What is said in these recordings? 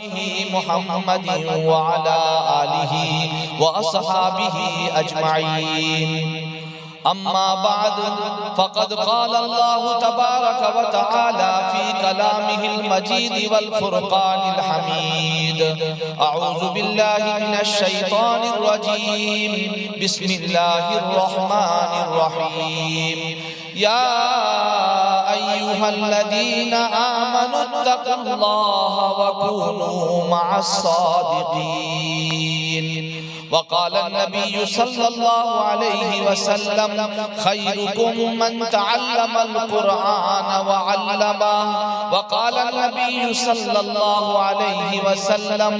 نبيه محمد وعلى آله وأصحابه أجمعين. أما بعد فقد قال الله تبارك وتعالى في كلامه المجيد والفرقان الحميد. أعوذ بالله من الشيطان الرجيم. بسم الله الرحمن الرحيم. يا أيها الذين آمنوا اتقوا الله وكونوا مع الصادقين. وقال النبي صلى الله عليه وسلم خيركم من تعلم القرآن وعلمه. وقال النبي صلى الله عليه وسلم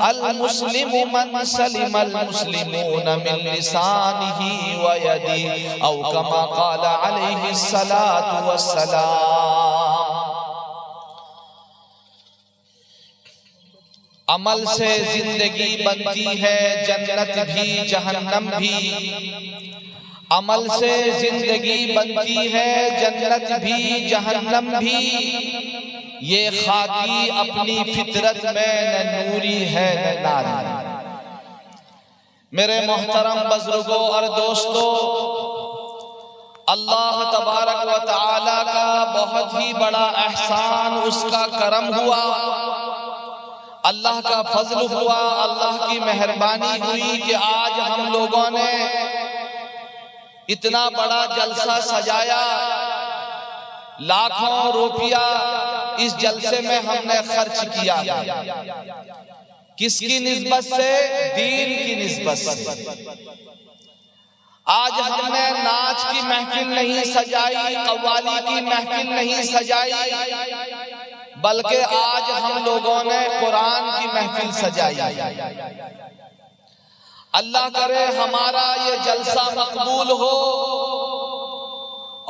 المسلم من سلم المسلمون من لسانه ويده أو كما قال عليه الصلاة والسلام. عمل سے زندگی بنتی ہے جنت بھی جہنم بھی. عمل سے زندگی بنتی ہے جنت بھی جہنم بھی. یہ خاکی اپنی فطرت میں نہ نوری ہے نہ ناری. میرے محترم بزرگوں اور دوستوں، اللہ تبارک و تعالی کا بہت ہی بڑا احسان، اس کا کرم ہوا، اللہ کا فضل ہوا، اللہ کی مہربانی ہوئی کہ آج ہم لوگوں نے اتنا بڑا جلسہ سجایا. لاکھوں روپیہ اس جلسے میں ہم نے خرچ کیا. کس کی نسبت سے؟ دین کی نسبت سے. آج ہم نے ناچ کی محفل نہیں سجائی، قوالی کی محفل نہیں سجائی، بلکہ آج ہم لوگوں نے قرآن کی محفل سجائی. اللہ کرے ہمارا یہ جلسہ مقبول ہو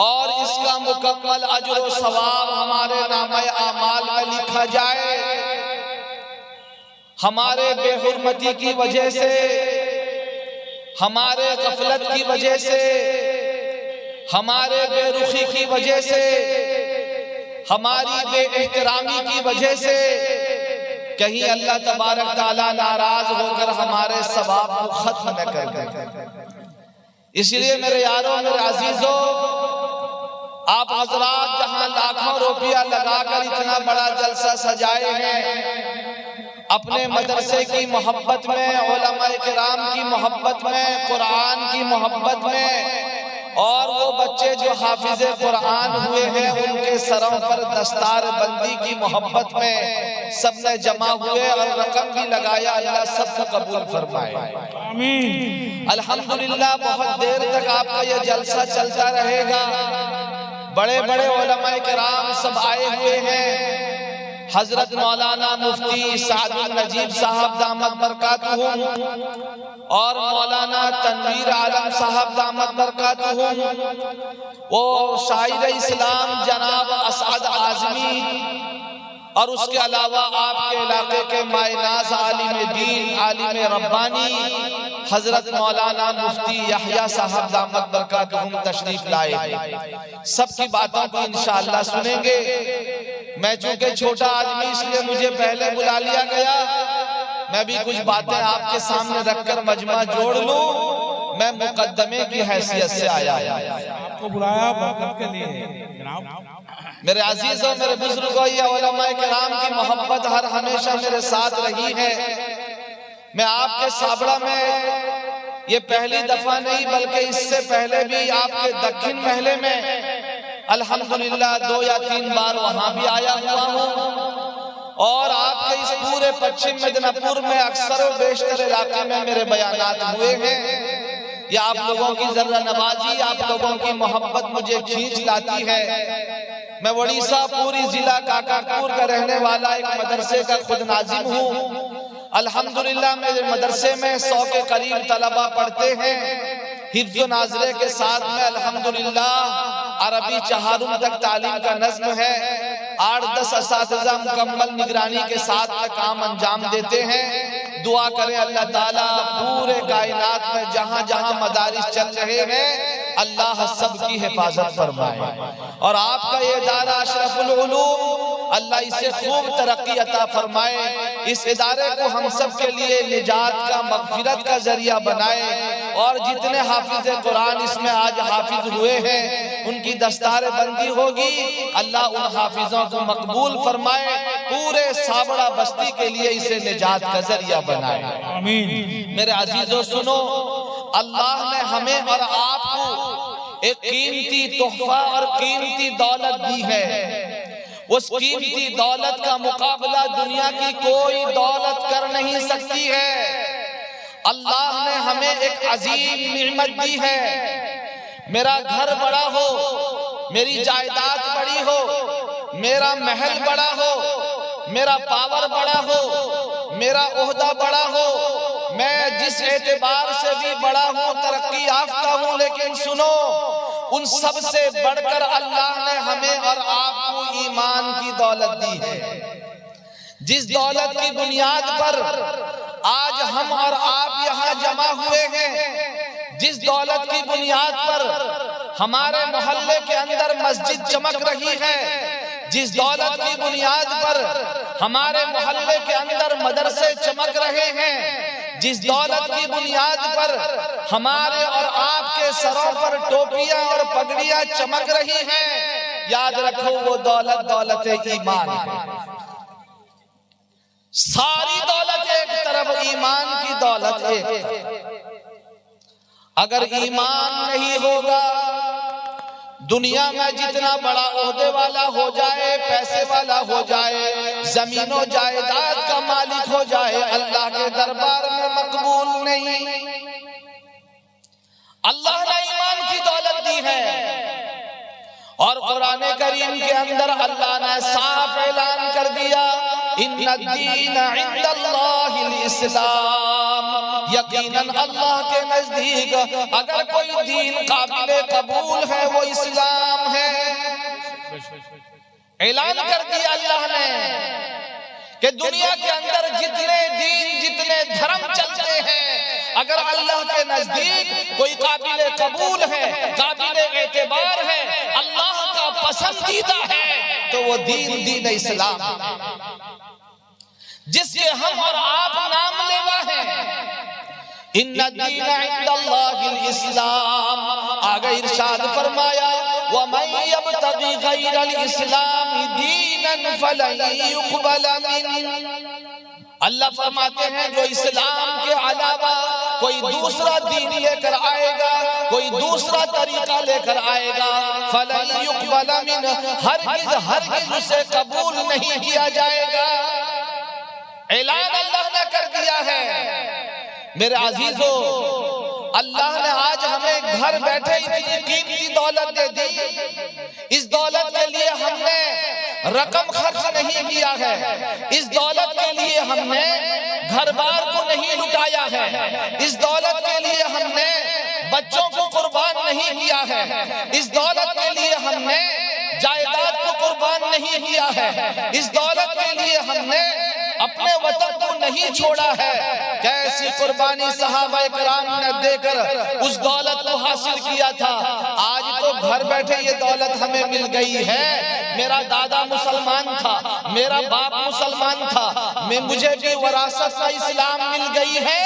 اور اس کا مکمل اجر و ثواب ہمارے نامہ اعمال میں لکھا جائے. ہمارے بے حرمتی کی وجہ سے، ہمارے غفلت کی وجہ سے، ہمارے بے رخی کی وجہ سے، ہماری بے احترامی کی وجہ سے کہیں اللہ تبارک تعالیٰ ناراض ہو کر ہمارے ثواب کو ختم نہ کر دے. اس لیے میرے یاروں، میرے عزیزوں، آپ حضرات جہاں لاکھوں روپیہ لگا کر اتنا بڑا جلسہ سجائے ہیں، اپنے مدرسے کی محبت میں، علماء کرام کی محبت میں، قرآن کی محبت میں، اور وہ بچے جو حافظ قرآن ہوئے ہیں ان کے سروں پر دستار بندی کی محبت میں سب نے جمع ہوئے اور رقم بھی لگایا. اللہ سب کو قبول فرمائے. آمین. الحمدللہ بہت دیر تک آپ کا یہ جلسہ چلتا رہے گا. بڑے بڑے علماء کرام سب آئے ہوئے ہیں. حضرت مولانا مفتی سعد النجیب صاحب دامت برکاتہم اور مولانا تنویر عالم صاحب دامت برکاتہم، وہ شاعر اسلام جناب اسعد اعظمی، اور اس کے علاوہ آپ کے علاقے کے مائناز عالم دین، عالم ربانی حضرت مولانا مفتی یحییٰ صاحب دامت برکاتہم تشریف لائے. سب کی باتوں کو انشاءاللہ سنیں گے. میں چونکہ چھوٹا آدمی اس لیے مجھے پہلے بلا لیا گیا. میں بھی کچھ باتیں آپ کے سامنے رکھ کر مجمع جوڑ لوں. میں مقدمے کی حیثیت سے آیا. آپ کو بلایا برکت کے لیے جناب. میرے عزیزوں، میرے بزرگوں، یہ علماء کرام کی محبت ہر ہمیشہ میرے ساتھ رہی ہے. میں آپ کے سابڑہ میں یہ پہلی دفعہ نہیں بلکہ اس سے پہلے بھی آپ کے دکن محلے میں الحمدللہ 2 یا 3 بار وہاں بھی آیا ہوا ہوں. اور آپ کے اس پورے پچھم مدینہ پور میں اکثر و بیشتر علاقے میں میرے بیانات ہوئے ہیں. یہ آپ لوگوں کی ذرہ نوازی، آپ لوگوں کی محبت مجھے کھینچ لاتی ہے. میں اڑیسہ پوری ضلع کاکاپور کا رہنے والا ایک مدرسے کا خود ناظم ہوں. الحمدللہ میرے مدرسے میں 100 کے قریب طلبہ پڑھتے ہیں. حفظ و ناظرے کے ساتھ میں الحمدللہ عربی 4 تک تعلیم کا نظم ہے. 8-10 اساتذہ مکمل نگرانی کے ساتھ میں کام انجام دیتے ہیں. دعا کریں اللہ تعالیٰ پورے کائنات میں جہاں جہاں مدارس چل رہے ہیں اللہ سب کی حفاظت فرمائے. اور آپ کا یہ ادارہ اشرف العلوم اللہ اسے خوب ترقی عطا فرمائے، اس ادارے کو ہم سب کے لیے نجات کا، مغفرت کا ذریعہ بنائے، اور جتنے حافظ قرآن اس میں آج حافظ ہوئے ہیں ان کی دستار بندی ہوگی، اللہ ان حافظوں کو مقبول فرمائے، پورے سابڑا بستی کے لیے اسے نجات کا ذریعہ بنائے۔ آمین۔ میرے عزیزو سنو، اللہ نے ہمیں اور آپ کو ایک قیمتی تحفہ اور قیمتی دولت دی ہے۔ اس قیمتی دولت کا مقابلہ دنیا کی کوئی دولت کر نہیں سکتی ہے۔ اللہ نے ہمیں ایک عظیم نعمت دی ہے۔ میرا گھر بڑا ہو، میری جائیداد بڑی ہو، میرا محل بڑا ہو، میرا پاور بڑا ہو، میرا عہدہ بڑا ہو، میں جس اعتبار سے بھی بڑا ہوں، ترقی یافتہ ہوں، لیکن سنو، ان سب سے بڑھ کر اللہ نے ہمیں اور آپ کو ایمان کی دولت دی ہے۔ جس دولت کی بنیاد پر آج ہم اور آپ یہاں جمع ہوئے ہیں، جس دولت کی بنیاد پر ہمارے محلے کے اندر مسجد چمک رہی ہے، جس دولت کی بنیاد پر ہمارے محلے کے اندر مدرسے چمک رہے ہیں، جس دولت کی بنیاد پر ہمارے اور آپ کے سروں پر ٹوپیاں اور پگڑیاں چمک رہی ہیں، یاد رکھو وہ دولت دولت ایمان ہے۔ ساری دولت ایک طرف، ایمان کی دولت ایک طرف۔ اگر ایمان نہیں ہوگا، دنیا میں جتنا بڑا عہدے والا ہو جائے، پیسے والا ہو جائے، زمین و جائیداد کا مالک ہو جائے، اللہ کے دربار میں مقبول نہیں۔ اللہ نے ایمان کی دولت دی ہے، اور قرآن کریم کے اندر اللہ نے صاف اعلان کر دیا، ان الدین عند اللہ الاسلام، یقیناً اللہ کے نزدیک اگر کوئی دین قابل قبول ہے وہ اسلام ہے۔ اعلان کر دیا اللہ نے کہ دنیا کے اندر جتنے دین، جتنے دھرم چلتے ہیں، اگر اللہ کے نزدیک کوئی قابل قبول ہے، قابل اعتبار ہے، اللہ کا پسندیدہ ہے، تو وہ دین اسلام ہے، جس کے ہم اور آپ نام لیوا ہیں۔ ان الدین عند اللہ الاسلام، آگے ارشاد فرمایا، وَمَن يَبْتَغِ غَيْرَ الْإِسْلَامِ دِينًا فَلَن يُقْبَلَ مِنْهُ۔ اللہ فرماتے ہیں جو اسلام کے علاوہ کوئی دوسرا دین لے کر آئے گا، کوئی دوسرا طریقہ لے کر آئے گا، فَلَن يُقْبَلَ مِنْهُ، ہرگز اسے قبول نہیں کیا جائے گا۔ اعلان اللہ نے کر دیا ہے۔ میرے عزیزو، اللہ نے آج ہمیں گھر بیٹھے اتنی قیمتی دولت دے دی۔ اس دولت کے لیے ہم نے رقم خرچ نہیں کیا ہے، اس دولت کے لیے ہم نے گھر بار کو نہیں لٹایا ہے، اس دولت کے لیے ہم نے بچوں کو قربان نہیں کیا ہے، اس دولت کے لیے ہم نے جائیداد کو قربان نہیں کیا ہے، اس دولت کے لیے ہم نے اپنے وطن کو نہیں چھوڑا ہے۔ کیسی قربانی صحابہ کرام نے دے کر اس دولت کو حاصل کیا تھا۔ آج تو گھر بیٹھے یہ دولت ہمیں مل گئی ہے۔ میرا دادا مسلمان تھا، میرا باپ مسلمان تھا، مجھے بھی وراثت کا اسلام مل گئی ہے۔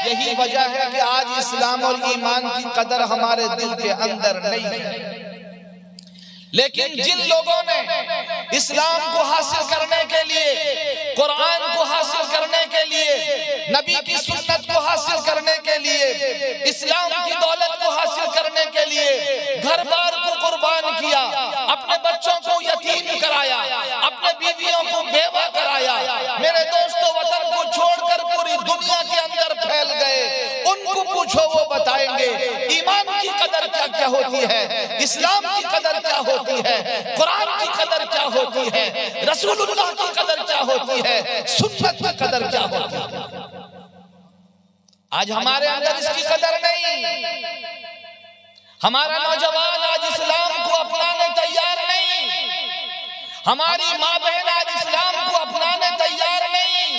یہی وجہ ہے کہ آج اسلام اور ایمان کی قدر ہمارے دل کے اندر نہیں ہے۔ لیکن جن لوگوں نے اسلام کو حاصل کرنے کے لیے، قرآن کو حاصل کرنے کے لیے، نبی کی سنت کو حاصل کرنے کے لیے، اسلام کی دولت کو حاصل کرنے کے لیے گھر بار کو قربان کیا، اپنے بچوں کو یتیم کرایا، اپنے بیویوں کو بیوہ کرایا، میرے دوستو وطن کو چھوڑ کر پوری دنیا کے اندر پھیل گئے، ان کو پوچھو وہ بتائیں گے ایمان کی قدر کیا ہوتی ہے، اسلام کی قدر کیا ہوتی ہے، قرآن کی قدر کیا ہوتی ہے، رسول اللہ کی قدر کیا ہوتی ہے، سنت کی قدر کیا ہوتی ہے۔ آج ہمارے اندر اس کی قدر نہیں۔ ہمارا نوجوان آج اسلام کو اپنانے تیار نہیں، ہماری ماں بہن آج اسلام کو اپنانے تیار نہیں۔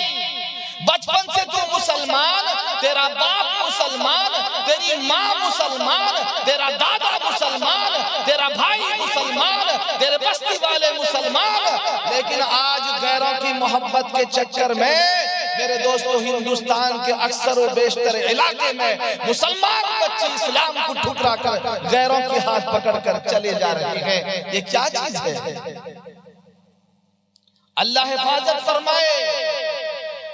بچپن سے تو مسلمان، تیرا باپ مسلمان، تیری ماں مسلمان، تیرا دادا مسلمان، تیرا بھائی مسلمان، تیرے بستی والے مسلمان، لیکن آج غیروں کی محبت کے چکر میں میرے دوستو ہندوستان کے اکثر و بیشتر علاقے میں مسلمان بچے اسلام کو ٹھکرا کر غیروں کے ہاتھ پکڑ کر چلے جا رہے ہیں. یہ کیا چیز ہے؟ اللہ حفاظت فرمائے.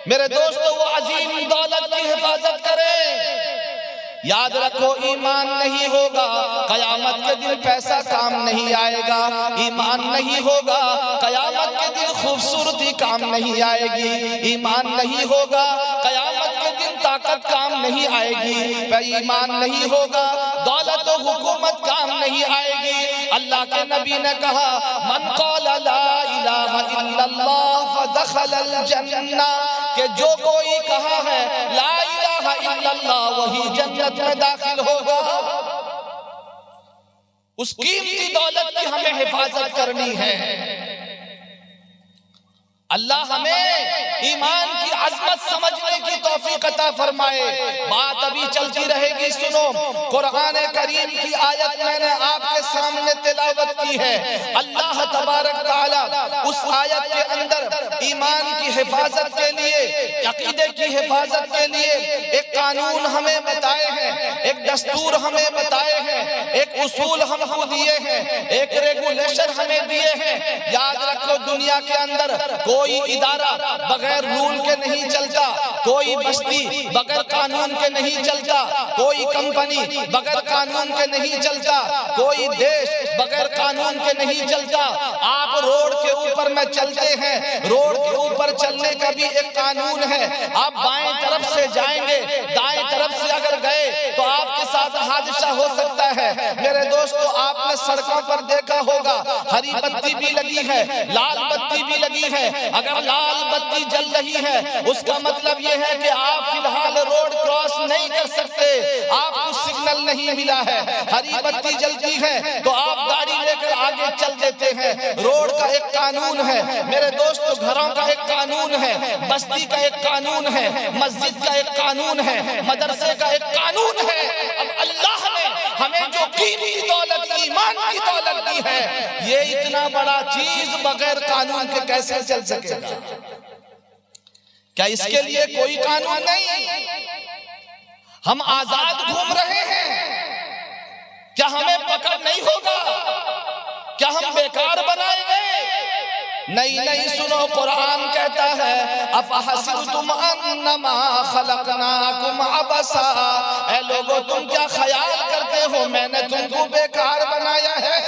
میرے دوستو وہ عظیم دولت کی حفاظت کرے. یاد رکھو ایمان نہیں ہوگا قیامت کے دن پیسہ کام نہیں آئے گا. ایمان نہیں ہوگا قیامت کے دن خوبصورتی کام نہیں آئے گی. ایمان نہیں ہوگا قیامت کے دن طاقت کام نہیں آئے گی. ایمان نہیں ہوگا دولت و حکومت کام نہیں آئے گی. اللہ کے نبی نے کہا من قال لا الہ الا اللہ فدخل الجنہ، کہ جو کوئی کہا ہے لا الہ الا اللہ وہی جنت میں داخل ہوگا. اس قیمتی دولت کی ہمیں حفاظت کرنی ہے. اللہ ہمیں ایمان کی عظمت سمجھنے کی توفیق عطا فرمائے. بات ابھی چلتی رہے گی. سنو، قرآن کریم کی آیت میں نے آپ کے سامنے تلاوت کی ہے. اللہ تبارک تعالی اس آیت کے اندر ایمان کی حفاظت کے لیے، عقیدے کی حفاظت کے لیے ایک قانون ہمیں بتائے ہیں، ایک دستور ہمیں بتائے ہیں، ایک اصول ہم کو دیے ہیں، ایک ریگولیشن ہمیں دیے ہیں. یاد رکھو دنیا کے اندر کوئی ادارہ بغیر رول کے نہیں چلتا، کوئی بستی بغیر قانون کے نہیں چلتا، کوئی کمپنی بغیر قانون کے نہیں چلتا، کوئی دیش بغیر قانون کے نہیں چلتا. آپ روڈ کے اوپر میں چلتے ہیں، روڈ کے اوپر چلنے کا بھی ایک قانون ہے. آپ بائیں طرف سے جائیں گے، دائیں طرف سے اگر گئے تو آپ کے ساتھ حادثہ ہو سکتا ہے. میرے دوستو آپ نے سڑکوں پر دیکھا ہوگا ہری بتی بھی لگی ہے، لال بتی بھی لگی ہے. اگر لال بتی جل رہی ہے اس کا مطلب یہ ہے کہ آپ فی الحال روڈ کراس نہیں کر سکتے، آپ کو سگنل نہیں ملا ہے. ہری بتی جلتی ہے تو آپ گاڑی لے کر آگے چل دیتے ہیں. روڈ کا ایک قانون ہے. میرے دوستو گھروں کا ایک قانون ہے، بستی کا ایک قانون ہے، مسجد کا ایک قانون ہے، مدرسے کا ایک قانون ہے. اب اللہ نے ہمیں جو قیمتی دولت ایمان کی دولت دی ہے، یہ اتنا بڑا چیز بغیر قانون کے کیسے چل سکے گا؟ کیا اس کے لیے کوئی قانون نہیں؟ ہم آزاد گھوم رہے ہیں، کیا ہمیں پکڑ نہیں ہوگا؟ کیا ہم بیکار بنائے گئے؟ نہیں، سنو قرآن کہتا ہے افحسبتم انما خلقناکم عبثا، اے لوگو تم کیا خیال کرتے ہو میں نے تم کو بیکار بنایا ہے؟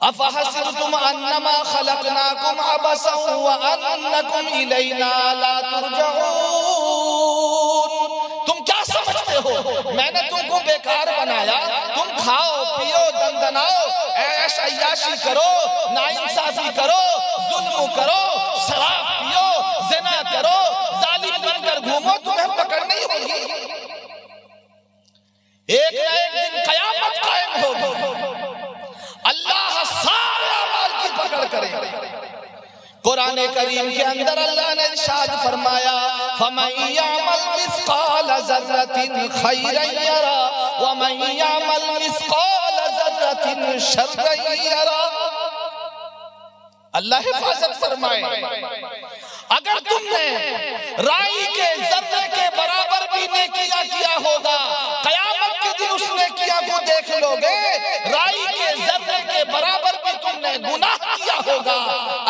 افحسبتم انما خلقناکم عبثا وانکم الینا لا ترجعون. تم کیا سمجھتے ہو میں نے تم کو بیکار بنایا؟ تم کھاؤ پیو دندناؤ، عیش عیاشی کرو، ناانصافی کرو، ظلم کرو، شراب پیو، زنا کرو، ظالم بن کر گھومو، تمہیں پکڑ نہیں ہوگی. ایک نہ ایک دن قیامت قائم ہوگی، اللہ سارے اعمال کی پکڑ کرے. قرآن کریم کے اندر اللہ نے ارشاد فرمایا فَمَن يَعْمَلْ مِثْقَالَ ذَرَّةٍ خَيْرًا يَرَهُ وَمَن يَعْمَلْ مِثْقَالَ ذَرَّةٍ شَرًّا يَرَهُ. اللہ حفاظت فرمائے. اگر تم نے رائی کے ذرے کے برابر بھی نیکیاں کیا ہوگا، قیامت کے دن اس نیکیاں کو دیکھ لو گے. رائی کے ذرے کے برابر بھی تم نے گناہ کیا ہوگا،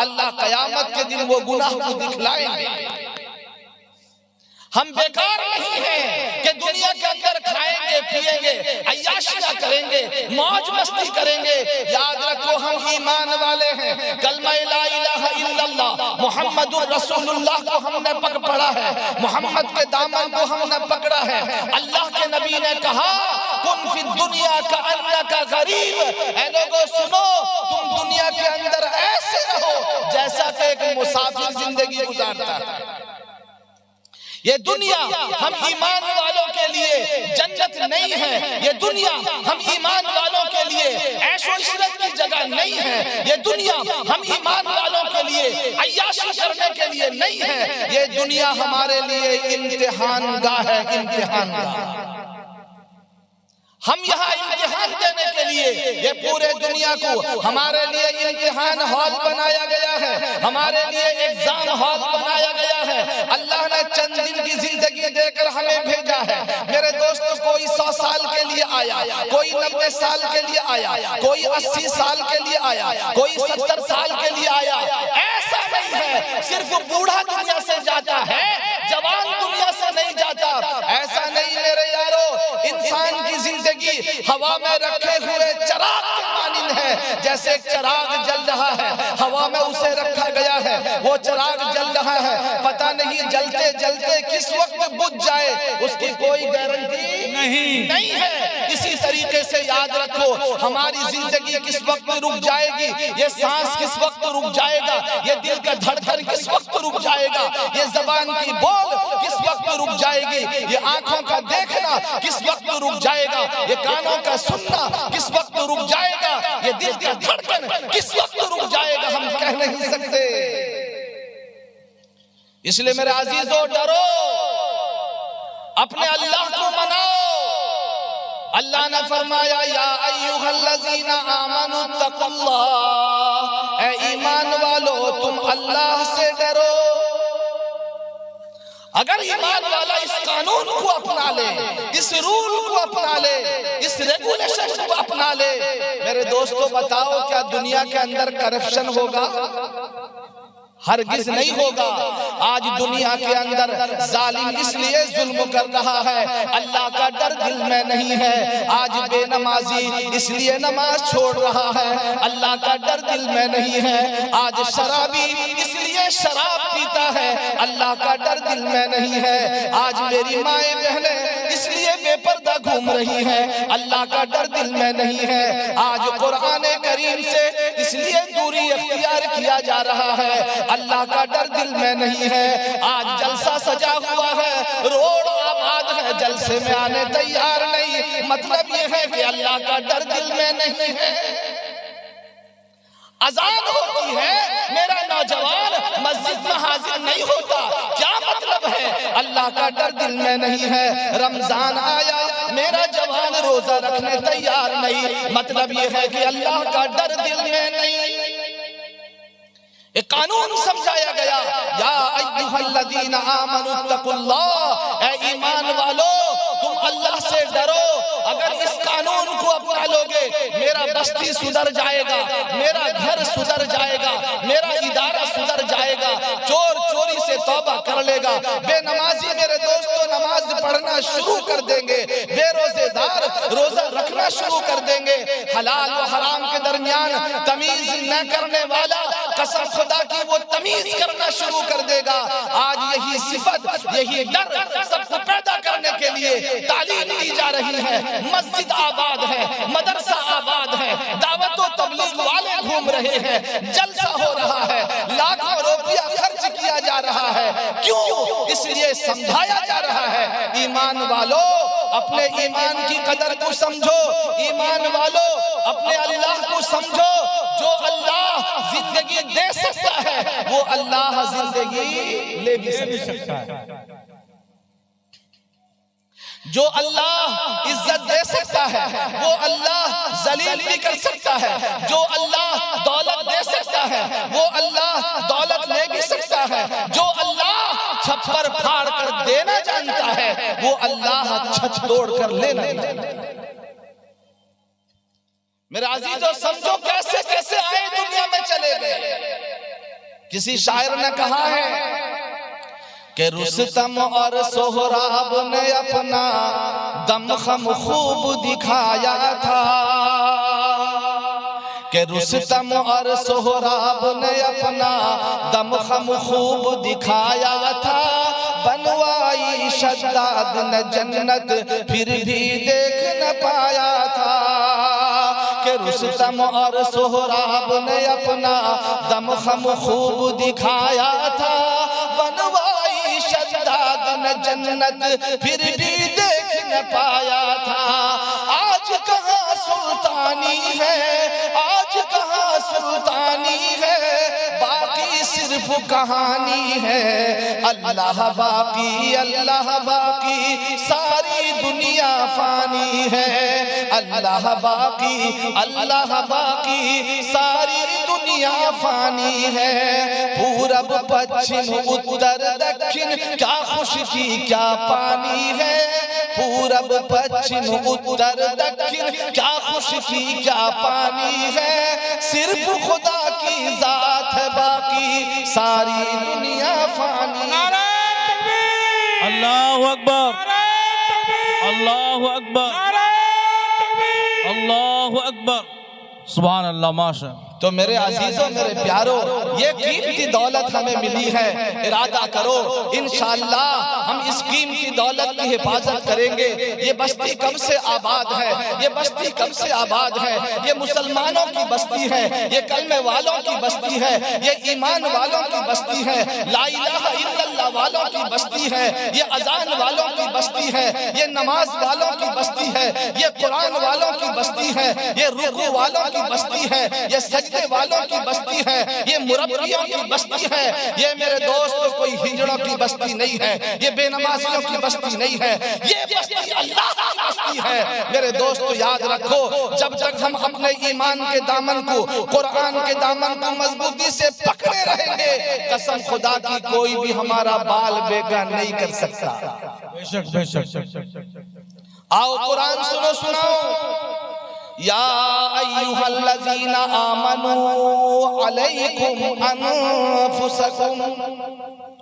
اللہ قیامت کے دن وہ گناہ کو دکھلائیں گے. ہم بیکار نہیں ہیں کہ دنیا کے اندر کھائیں گے پیئیں گے عیاشیاں کریں گے موج مستی کریں گے. یاد رکھو ہم ایمان والے ہیں. کلمہ لا الہ الا اللہ محمد الرسول اللہ کو ہم نے پکڑا ہے، محمد کے دامن کو ہم نے پکڑا ہے. اللہ کے نبی نے کہا کن فی الدنیا کأنک غریب. اے لوگو سنو، تم دنیا کے اندر ایسے رہو جیسا کہ ایک مسافر زندگی گزارتا ہے. یہ دنیا ہم ایمان والوں کے لیے جنت نہیں ہے، یہ دنیا ہم ایمان والوں کے لیے عیش و عشرت کی جگہ نہیں ہے، یہ دنیا ہم ایمان والوں کے لیے عیاشی کرنے کے لیے نہیں ہے، یہ دنیا ہمارے لیے امتحان گاہ ہے، امتحان گاہ۔ ہم یہاں امتحان دینے کے لیے، یہ پورے دنیا کو ہمارے لیے امتحان ہال بنایا گیا ہے، ہمارے لیے ایگزام ہال بنایا گیا ہے۔ اللہ نے چند دن کی زندگی دے کر ہمیں بھیجا ہے۔ میرے دوستو، کوئی 100 سال کے لیے آیا، کوئی 90 سال کے لیے آیا، کوئی 80 سال کے لیے آیا، کوئی 70 سال کے لیے آیا۔ ایسا نہیں ہے صرف بوڑھا دنیا سے جاتا ہے، جوان دنیا سے نہیں جاتا۔ ایسا نہیں میرے یارو، انسان کی زندگی ہوا میں رکھے ہوئے چراغ کے مانند ہے۔ جیسے ایک چراغ جل رہا ہے، ہوا میں اسے رکھا گیا ہے، وہ چراغ جل رہا ہے، پتہ نہیں جلتے جلتے کس وقت بجھ جائے، اس کی کوئی گارنٹی نہیں ہے۔ اسی طریقے سے یاد رکھو، ہماری زندگی کس وقت رک جائے گی، یہ سانس کس وقت رک جائے گا، یہ دل کا دھڑکن کس وقت رک جائے گا، یہ زبان کی بول کس وقت رک جائے گی، یہ آنکھوں کا دیکھنا کس وقت رک جائے گا، یہ کانوں کا سننا کس وقت رک جائے گا، یہ دل کا دھڑکن کس وقت رک جائے گا، ہم کہہ نہیں سکتے۔ اس لیے میرے عزیزو، ڈرو، اپنے اللہ کو مناؤ۔ اللہ نے فرمایا، یا ایھا الذین آمنوا اتقوا اللہ، اے ایمان والو تم اللہ سے ڈرو۔ اگر ایمان والا اس قانون کو اپنا لے، اس رول کو اپنا لے، اس ریگولیشن کو اپنا لے، میرے دوستو بتاؤ کیا دنیا کے اندر کرپشن ہوگا؟ ہرگز نہیں ہوگا۔ آج دنیا کے اندر ظالم اس لیے ظلم کر رہا ہے، اللہ کا ڈر دل میں نہیں ہے۔ آج بے نمازی اس لیے نماز چھوڑ رہا ہے، اللہ کا ڈر دل میں نہیں ہے۔ آج شرابی اس لیے شراب پیتا ہے، اللہ کا ڈر دل میں نہیں ہے۔ آج میری مائیں بہنیں اس لیے بے پردہ گھوم رہی ہیں، اللہ کا ڈر دل میں نہیں ہے۔ آج قرآن کریم سے اس لیے دوری اختیار کیا جا رہا ہے، اللہ کا ڈر دل میں نہیں ہے۔ آج جلسہ سجا ہوا ہے، روڈ آباد ہے، جلسے میں آنے تیار نہیں، مطلب یہ ہے کہ اللہ کا ڈر دل میں نہیں ہے۔ اذان ہوتی ہے، میرا نوجوان مسجد میں حاضر نہیں ہوتا، کیا مطلب ہے؟ اللہ کا ڈر دل میں نہیں ہے۔ رمضان آیا، میرا جوان روزہ رکھنے تیار نہیں، مطلب یہ ہے کہ اللہ کا ڈر دل میں نہیں۔ ایک قانون سمجھایا گیا، یا ایھا الذین آمنوا اتقوا اللہ، اے ایمان والو تم اللہ سے ڈرو۔ اگر اس قانون کو اپنا لوگے، میرا بستی سدھر جائے گا، میرا گھر سدھر جائے گا، میرا ادارہ سدھر جائے گا، چور چوری سے توبہ کر لے گا، بے نمازی میرے دوستو نماز پڑھنا شروع کر دیں گے، بے روزے دار روزہ رکھنا شروع کر دیں گے، حلال و حرام کے درمیان تمیز نہ کرنے والا قسم خدا کی وہ تمیز کرنا شروع کر دے گا۔ آج یہی صفت، یہی ڈر سب کو پیدا کرنے کے لیے تعلیم دی جا رہی ہے۔ مسجد آباد ہے، مدرسہ آباد ہے، دعوت و تبلیغ والے گھوم رہے ہیں، جلسہ ہو رہا ہے، لاکھوں روپیہ خرچ کیا جا رہا ہے۔ کیوں؟ اس لیے سمجھایا جا رہا ہے، ایمان والو اپنے ایمان کی قدر کو سمجھو، ایمان والو اپنے اللہ کو سمجھو۔ جو اللہ زندگی دے سکتا ہے، وہ اللہ زندگی لے بھی سکتا ہے۔ جو اللہ عزت دے سکتا ہے، وہ اللہ ذلیل بھی کر سکتا ہے۔ جو اللہ دولت دے سکتا ہے، وہ اللہ دولت لے بھی سکتا ہے۔ جو اللہ چھپر پھاڑ کر دینا جانتا ہے، وہ اللہ چھت توڑ کر لینا جانتا ہے۔ میرے عزیزو سمجھو کیسے کیسے آئے دنیا میں چلے گئے۔ کسی شاعر نے کہا ہے کہ رستم اور سہراب نے اپنا دمخم خوب دکھایا تھا، کہ رستم اور سہراب نے اپنا دمخم خوب دکھایا تھا، بنوائی شداد نے جنت پھر بھی دیکھ نہ پایا تھا، کہ رستم اور سہراب نے اپنا دمخم خوب دکھایا تھا، بنوائی شداد نے جنت پھر بھی دیکھ نہ پایا تھا. آج کہاں سلطانی ہے, آج کہاں سلطانی ہے, باقی صرف کہانی ہے. اللہ باقی, اللہ باقی, ساری دنیا فانی ہے. اللہ باقی, اللہ باقی, ساری دنیا فانی ہے. پورب پچھم اتر دکھن کیا خشکی کیا پانی ہے. پورب پچھم اتر دکھن کیا خشکی کیا پانی ہے. صرف خدا کی ذات ہے باقی, ساری دنیا فانی. اللہ اکبر, اللہ اکبر, اللہ اکبر, سبحان اللہ, ماشاء. تو میرے عزیزوں, میرے پیاروں, یہ قیمتی دولت ہمیں ملی ہے. ارادہ کرو انشاءاللہ ہم اس قیمتی دولت کی حفاظت کریں گے. یہ بستی کب سے آباد ہے, یہ بستی کب سے آباد ہے. یہ مسلمانوں کی بستی ہے, یہ کلمے والوں کی بستی ہے, یہ ایمان والوں کی بستی ہے, لا الہ الا اللہ والوں کی بستی ہے, یہ اذان والوں کی بستی ہے, یہ نماز والوں کی بستی ہے, یہ قرآن والوں کی بستی ہے, یہ رکوع والوں کی بستی ہے, یہ سجدے والوں کی بستی ہے, یہ مربیوں کی بستی ہے. یہ میرے دوست کوئی ہجڑوں کی بستی نہیں ہے, یہ بے نمازیوں کی بستی نہیں ہے, یہ بستی اللہ کی بستی ہے. میرے دوست یاد رکھو, جب تک ہم اپنے ایمان کے دامن کو, قرآن کے دامن کو مضبوطی سے پکڑے رہیں گے, قسم خدا کی کوئی بھی ہمارا بال بیگا نہیں کر سکتا. بے شک, بے شک. آؤ قرآن سنو, سناؤ. یا ایھا الذین آمنوا علیکم انفسکم.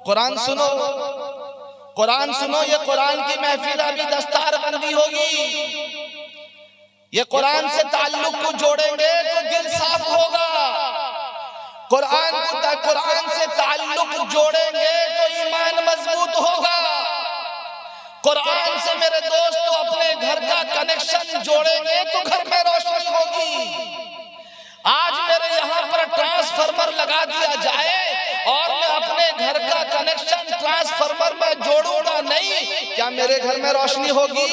قرآن سنو, قرآن سنو. یہ قرآن کی محفل ابھی دستار بندی ہوگی. یہ قرآن سے تعلق کو جوڑیں گے تو دل صاف ہوگا. قرآن سے تعلق جوڑیں گے تو ایمان مضبوط ہوگا. قرآن سے میرے دوستو اپنے گھر کا کنیکشن جوڑیں گے تو گھر میں روشنی ہوگی. آج میرے یہاں پر ٹرانسفارمر لگا دیا جائے اور میں اپنے گھر کا کنیکشن ٹرانسفارمر میں جوڑوں گا نہیں, کیا میرے گھر میں روشنی ہوگی؟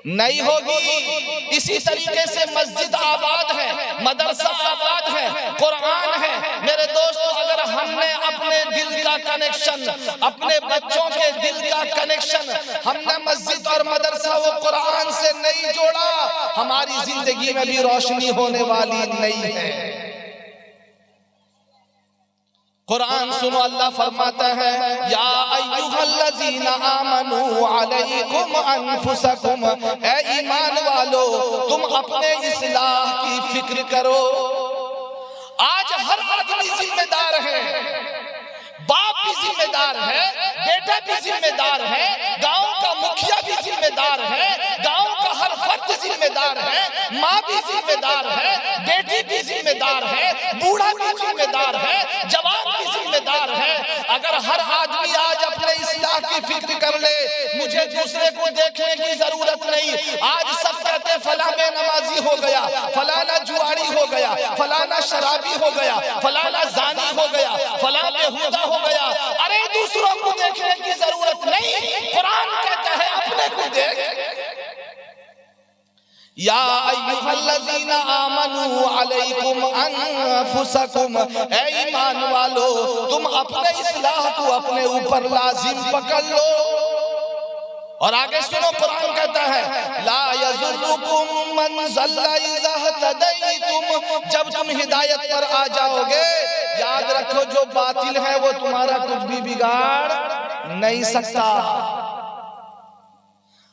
نہیں ہوگی. اسی طریقے سے مسجد آباد ہے, مدرسہ آباد ہے, قرآن ہے. میرے دوستو اگر ہم نے اپنے دل کا کنیکشن, اپنے بچوں کے دل کا کنیکشن ہم نے مسجد اور مدرسہ و قرآن سے نہیں جوڑا, ہماری زندگی میں بھی روشنی ہونے والی نہیں ہے. قرآن سنو, اللہ فرماتا ہے یا ایھا الذین آمنوا علیکم انفسکم. اے ایمان والو, تم اپنے اصلاح کی فکر کرو. آج ہر آدمی ذمہ دار ہے, باپ بھی ذمہ دار ہے, بیٹا بھی ذمہ دار ہے, گاؤں کا مکھیا بھی ذمہ دار ہے, گاؤں کا ہر فرد ذمہ دار ہے, ماں بھی ذمہ دار ہے, بیٹی بھی ذمہ دار ہے, بوڑھا بھی ذمہ دار ہے, جوان بھی ذمہ دار ہے. اگر ہر آدمی آج اپنے اصلاح کی فکر کر لے, مجھے دوسرے کو دیکھنے کی ضرورت نہیں. آج سب کہتے ہیں فلاں بے نمازی ہو گیا, فلانا جواری ہو گیا, فلانا شرابی ہو گیا, فلانا زانی ہو گیا, فلاں بےہودہ ہو گیا. ارے دوسروں کو دیکھنے کی ضرورت نہیں, قرآن کہتا ہے اپنے کو دیکھ. یا ایھا الذین آمنوا علیکم انفسکم. اے ایمان والو, تم اپنے اصلاح کو اپنے اوپر لازم پکڑ لو. اور آگے سنو, قرآن کہتا ہے لا یضرکم من ضل اذا اہتدیتم. جب تم ہدایت پر آ جاؤ گے, یاد رکھو جو باطل ہے وہ تمہارا کچھ بھی بگاڑ نہیں سکتا.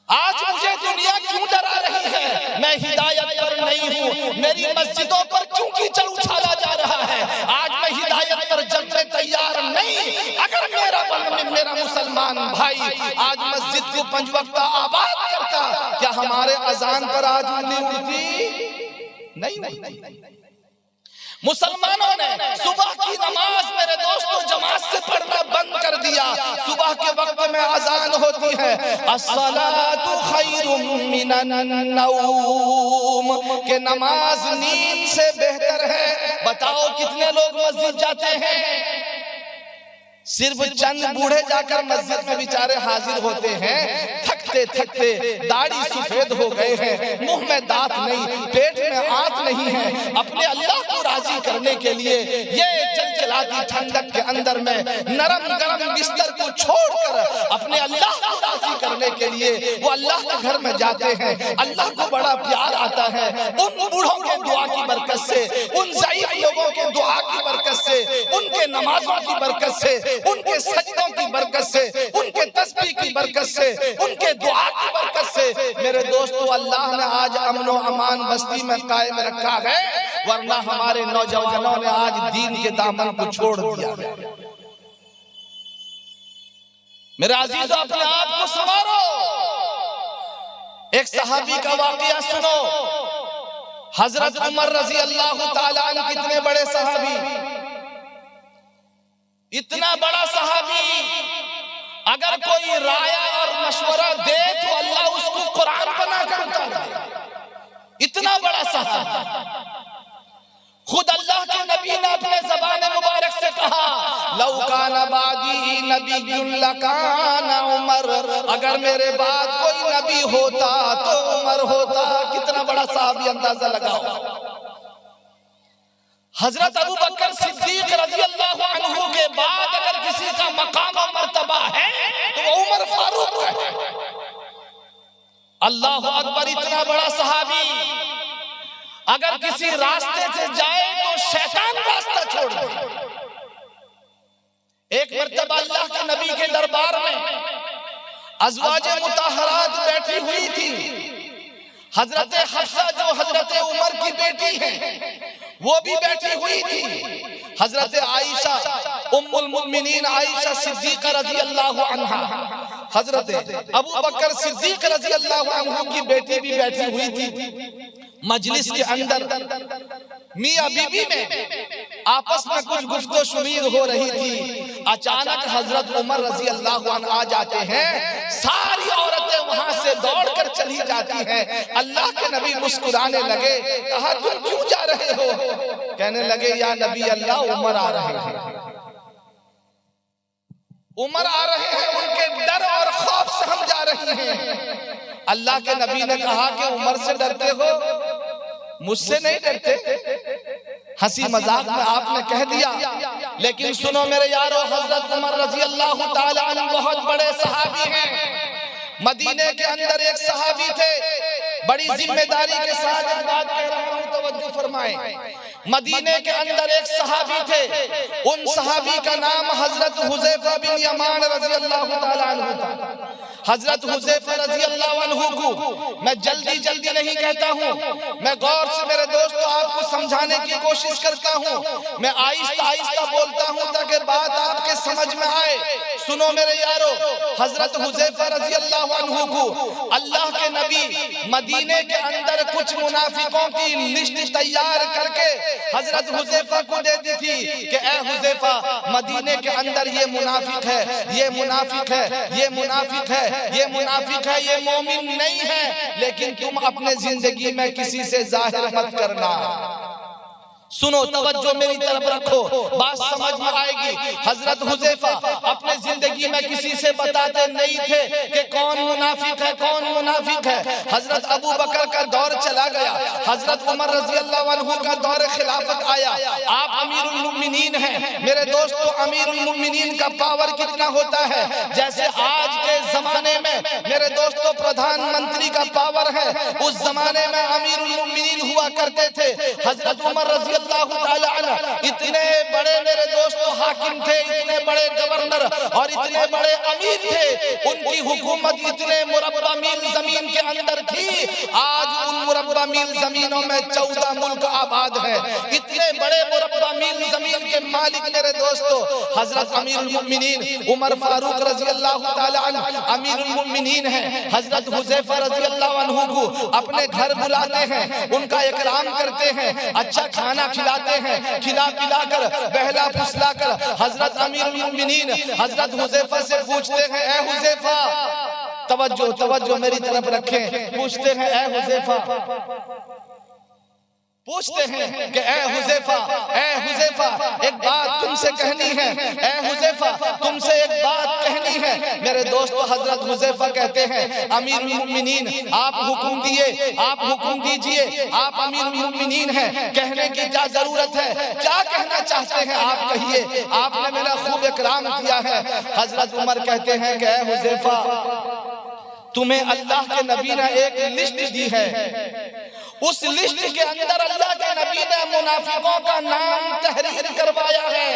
آج مجھے دنیا کیوں ڈرا رہی ہے؟ میں ہدایت پر نہیں ہوں. میری مسجدوں پر کیوں کیچڑ اچھالا جا رہا ہے؟ آج میں ہدایت پر جمنے تیار نہیں. اگر میرا مسلمان بھائی آج مسجد کو 5 وقت آباد کرتا, کیا ہمارے اذان پر آج انگلی اٹھتی؟ نہیں. مسلمانوں نے صبح کی نماز میرے دوستوں جماعت سے پڑھنا بند کر دیا. صبح کے وقت میں اذان ہوتی ہے الصلاۃ خیر من النوم, کہ نماز نیند سے بہتر ہے. بتاؤ کتنے لوگ مسجد جاتے ہیں؟ صرف چند بوڑھے جا کر مسجد میں بیچارے حاضر ہوتے ہیں، تھکتے تھکتے داڑھی سفید ہو گئے ہیں، منہ میں دانت نہیں، پیٹ میں آنت نہیں ہے، اپنے اللہ کو راضی کرنے کے لیے یہ چلچلاتی ٹھنڈک کے اندر میں نرم گرم بستر کو چھوڑ کر اپنے اللہ کو راضی کرنے کے لیے وہ اللہ کے گھر میں جاتے ہیں۔ اللہ کو بڑا پیار آتا ہے ان بوڑھوں کے دعا کی برکت سے، ان ضعیف لوگوں کے دعا کی برکت سے، ان کے نمازوں کی برکت سے، ان کے سجدوں کی برکت سے، ان کے تسبیح کی برکت سے، ان کے دعا کی برکت سے۔ میرے دوستو، اللہ نے آج امن و امان بستی میں قائم رکھا ہے، ورنہ ہمارے نوجوانوں نے آج دین کے دامن کو چھوڑ دیا ہے۔ میرے عزیزو، اپنے آپ کو سنوارو۔ ایک صحابی کا واقعہ سنو، حضرت عمر رضی اللہ تعالیٰ عنہ، کتنے بڑے صحابی، اتنا بڑا صحابی، اگر کوئی رائے اور مشورہ دے تو اللہ اس کو قرآن بنا کر اتار دے۔ اتنا بڑا صحابی، خود اللہ کے نبی نے اپنے زبان مبارک سے کہا، لو کان بعدی نبی لکان عمر، اگر میرے بعد کوئی نبی ہوتا تو عمر ہوتا۔ کتنا بڑا صحابی، اندازہ لگاؤ۔ حضرت ابو بکر صدیق رضی اللہ عنہ کے بعد اگر کسی کا مقام و مرتبہ ہے تو وہ عمر فاروق ہے۔ اللہ اکبر، اتنا بڑا صحابی اگر کسی راستے سے جائے تو شیطان راستہ چھوڑ دے۔ ایک مرتبہ اللہ کے نبی کے دربار میں ازواج مطہرات بیٹھی ہوئی تھی۔ حضرت حفصہ جو حضرت عمر کی بیٹی ہیں وہ بھی بیٹھی ہوئی تھی۔ حضرت عائشہ ام المؤمنین عائشہ صدیقہ رضی اللہ عنہا، حضرت ابو بکر صدیق رضی اللہ عنہ کی بیٹی بھی بیٹھی ہوئی تھی۔ مجلس کے اندر میاں بی بی میں آپس میں کچھ گفت و شنید ہو رہی تھی۔ اچانک حضرت عمر رضی اللہ عنہ آ جاتے ہیں، ساری عورتیں وہاں سے دوڑ کر چلی جاتی ہیں۔ اللہ کے نبی مسکرانے لگے، کہا تم کیوں جا رہے ہو؟ کہنے لگے یا نبی اللہ، عمر آ رہے ہیں، عمر آ رہے ہیں، ان کے ڈر اور خوف سے ہم جا رہے ہیں۔ اللہ کے نبی نے کہا کہ عمر سے ڈرتے ہو؟ مجھ سے نہیں ڈرتے۔ ہنسی مذاق میں آپ نے کہہ دیا، لیکن سنو میرے یارو، حضرت عمر رضی اللہ تعالی عنہ بہت بڑے صحابی ہیں۔ مدینے کے اندر ایک صحابی تھے، بڑی ذمہ داری کے ساتھ ایک بات کہہ رہا ہوں، توجہ فرمائیں۔ مدینے کے اندر ایک صحابی تھے، ان صحابی کا نام حضرت حذیفہ بن یمان رضی اللہ تعالی عنہ تھا۔ حضرت حذیفہ رضی اللہ عنہ کو میں جلدی نہیں کہتا ہوں، میں غور سے میرے دوستو آپ کو سمجھانے کی کوشش کرتا ہوں، میں آہستہ بولتا ہوں تاکہ بات آپ کے سمجھ میں آئے۔ سنو میرے یارو، حضرت حذیفہ رضی اللہ عنہ کو اللہ کے نبی مدینے کے اندر کچھ منافقوں کی لسٹ تیار کر کے حضرت حذیفہ کو دیتی تھی کہ اے حذیفہ، مدینے کے اندر یہ منافق ہے، یہ منافق ہے، یہ منافق ہے، یہ منافق ہے، یہ مومن نہیں ہے، لیکن تم اپنے زندگی میں کسی سے ظاہر مت کرنا۔ سنو، توجہ میری طرف رکھو، بات سمجھ میں آئے گی۔ حضرت حذیفہ اپنے زندگی میں کسی سے بتاتے نہیں تھے کہ کون منافق ہے، کون منافق ہے۔ حضرت ابو بکر کا دور چلا گیا، حضرت عمر رضی اللہ عنہ کا دور خلافت آیا، آپ امیر المؤمنین ہیں۔ میرے دوستو، امیر المؤمنین کا پاور کتنا ہوتا ہے؟ جیسے آج کے زمانے میں میرے دوستو پردھان منتری کا پاور ہے، اس زمانے میں امیر المؤمنین ہوا کرتے تھے حضرت عمر رضی اللہ تعالی عنہ۔ اتنے بڑے میرے دوستو حاکم تھے، اتنے بڑے گورنر اور اتنے بڑے امیر تھے، ان کی حکومت اتنے مربع میل زمین کے اندر تھی۔ آج ان مربع میل زمینوں میں 14 ملک آباد ہیں۔ اتنے بڑے مربع میل زمین کے مالک میرے دوستو حضرت امیر المؤمنین عمر فاروق رضی اللہ تعالی عنہ امیر المؤمنین ہیں۔ حضرت حذیفہ رضی اللہ عنہ کو اپنے گھر بلاتے ہیں، ان کا اکرام کرتے ہیں، اچھا کھانا کھلاتے ہیں، کھلا پلا کر بہلا پھسلا کر حضرت امیر المؤمنین حضرت حذیفہ سے پوچھتے ہیں، اے حذیفہ، توجہ میری طرف رکھیں، پوچھتے ہیں اے حذیفہ، پوچھتے ہیں کہ اے حذیفہ ایک بات تم سے کہنی ہے، اے حذیفہ تم سے ایک بات کہنی ہے۔ میرے دوستو حضرت حذیفہ کہتے ہیں امیر المؤمنین آپ حکم دیجئے، آپ امیر المؤمنین ہیں، کہنے کی کیا ضرورت ہے، کیا کہنا چاہتے ہیں آپ کہیے، آپ نے میرا خوب اکرام کیا ہے۔ حضرت عمر کہتے ہیں کہ اے حذیفہ تمہیں اللہ کے نبی نے ایک لسٹ دی ہے، اس لسٹ کے اندر اللہ کے نبی نے منافقوں کا نام تحریر کروایا ہے۔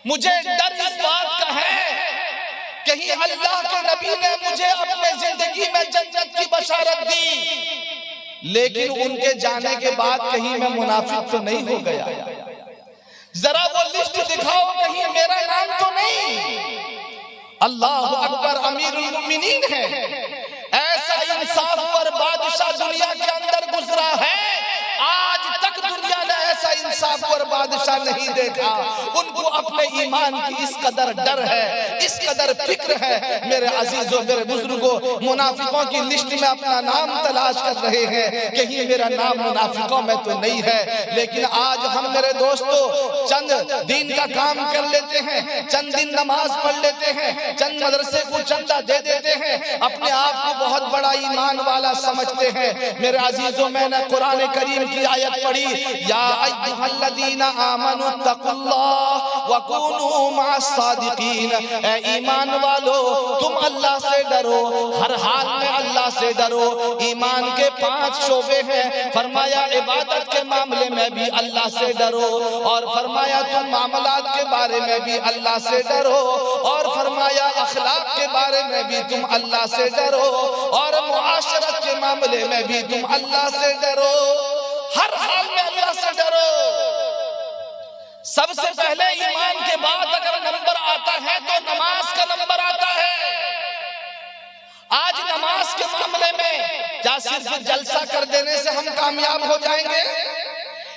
مجھے ڈر اس بات کا ہے کہیں اللہ کے نبی نے مجھے اپنے زندگی میں جنت کی بشارت دی، لیکن ان کے جانے کے بعد کہیں میں منافق تو نہیں ہو گیا، ذرا وہ لسٹ دکھاؤ کہیں میرا نام تو نہیں۔ اللہ اکبر، امیر المؤمنین ہے، ایسا انصاف پر بادشاہ دنیا کے اندر گزرا ہے، آج تک دنیا نے ایسا انصاف پر بادشاہ نہیں دیکھا۔ ان کو اپنے ایمان کی اس قدر ڈر ہے، اس قدر فکر ہے۔ میرے عزیزوں، میرے بزرگوں، منافقوں کی لسٹ میں اپنا نام تلاش کر رہے ہیں، کہیں میرا نام منافقوں میں تو نہیں ہے۔ لیکن آج ہم میرے دوستو چند دین کا کام کر لیتے ہیں، چند دن نماز پڑھ لیتے ہیں، چند مدرسے کو چندہ دے دیتے ہیں، اپنے آپ کو بہت بڑا ایمان والا سمجھتے ہیں۔ میرے عزیزوں، میں نے قرآن کریم کی آیت پڑھی، یا ایھا الذین آمنوا اتقوا اللہ وکونوا مع الصادقین، اے ایمان والو تم اللہ سے ڈرو، ہر حال میں اللہ سے ڈرو۔ ایمان کے 5 شعبے ہیں، فرمایا عبادت کے معاملے میں بھی اللہ سے ڈرو، اور فرمایا تم معاملات کے بارے میں بھی اللہ سے ڈرو، اور فرمایا اخلاق کے بارے میں بھی تم اللہ سے ڈرو، اور معاشرت کے معاملے میں بھی تم اللہ سے ڈرو، ہر حال میں اللہ سے ڈرو۔ سب سے پہلے ایمان کے بعد اگر نمبر آتا ہے تو نماز کا نمبر آتا ہے۔ آج نماز کے معاملے میں کیا صرف جلسہ کر دینے سے ہم کامیاب ہو جائیں گے؟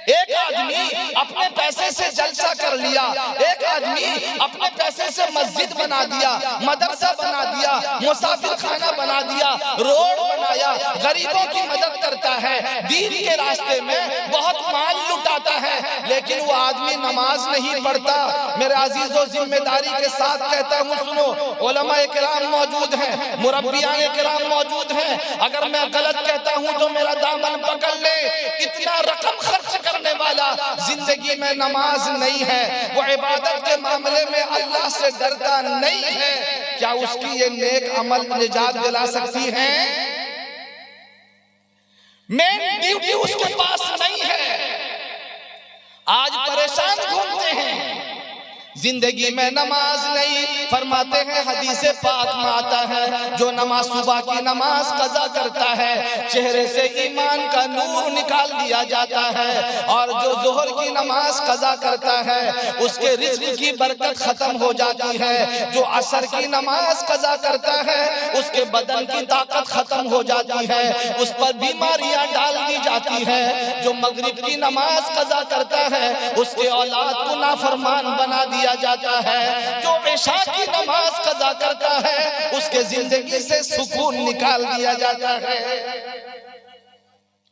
ایک آدمی اپنے پیسے سے جلسہ کر لیا، ایک آدمی اپنے پیسے سے مسجد بنا دیا، مدرسہ بنا دیا، مسافر خانہ بنا دیا، روڈ بنایا، غریبوں کی مدد کرتا ہے، دین کے راستے میں بہت مال لٹاتا ہے، لیکن وہ آدمی نماز نہیں پڑھتا۔ میرے عزیزوں، ذمہ داری کے ساتھ کہتا ہوں، سنو، علماء کرام موجود ہیں، مربیان کرام موجود ہیں، اگر میں غلط کہتا ہوں تو میرا دامن پکڑ لے۔ اتنا رقم خرچ کرنے والا زندگی میں نماز نہیں ہے، وہ عبادت کے معاملے میں اللہ سے ڈرتا نہیں ہے، کیا اس کی یہ نیک عمل نجات دلا سکتی ہے؟ مین ڈیوٹی اس کے پاس نہیں ہے، آج پریشان گھومتے ہیں، زندگی میں نماز نہیں۔ فرماتے ہیں حدیث پاک میں آتا ہے، جو نماز صبح کی نماز قضا کرتا ہے چہرے سے ایمان کا نور نکال دیا جاتا ہے، اور جو ظہر کی نماز قضا کرتا ہے اس کے رزق کی برکت ختم ہو جاتی ہے، جو عصر کی نماز قضا کرتا ہے اس کے بدن کی طاقت ختم ہو جاتی ہے، اس پر بیماریاں ڈال دی جاتی ہے، جو مغرب کی نماز قضا کرتا ہے اس کے اولاد کو نافرمان بنا دیا جاتا ہے، جو عشاء کی نماز قضا کرتا ہے اس کے زندگی سے سکون نکال دیا جاتا ہے۔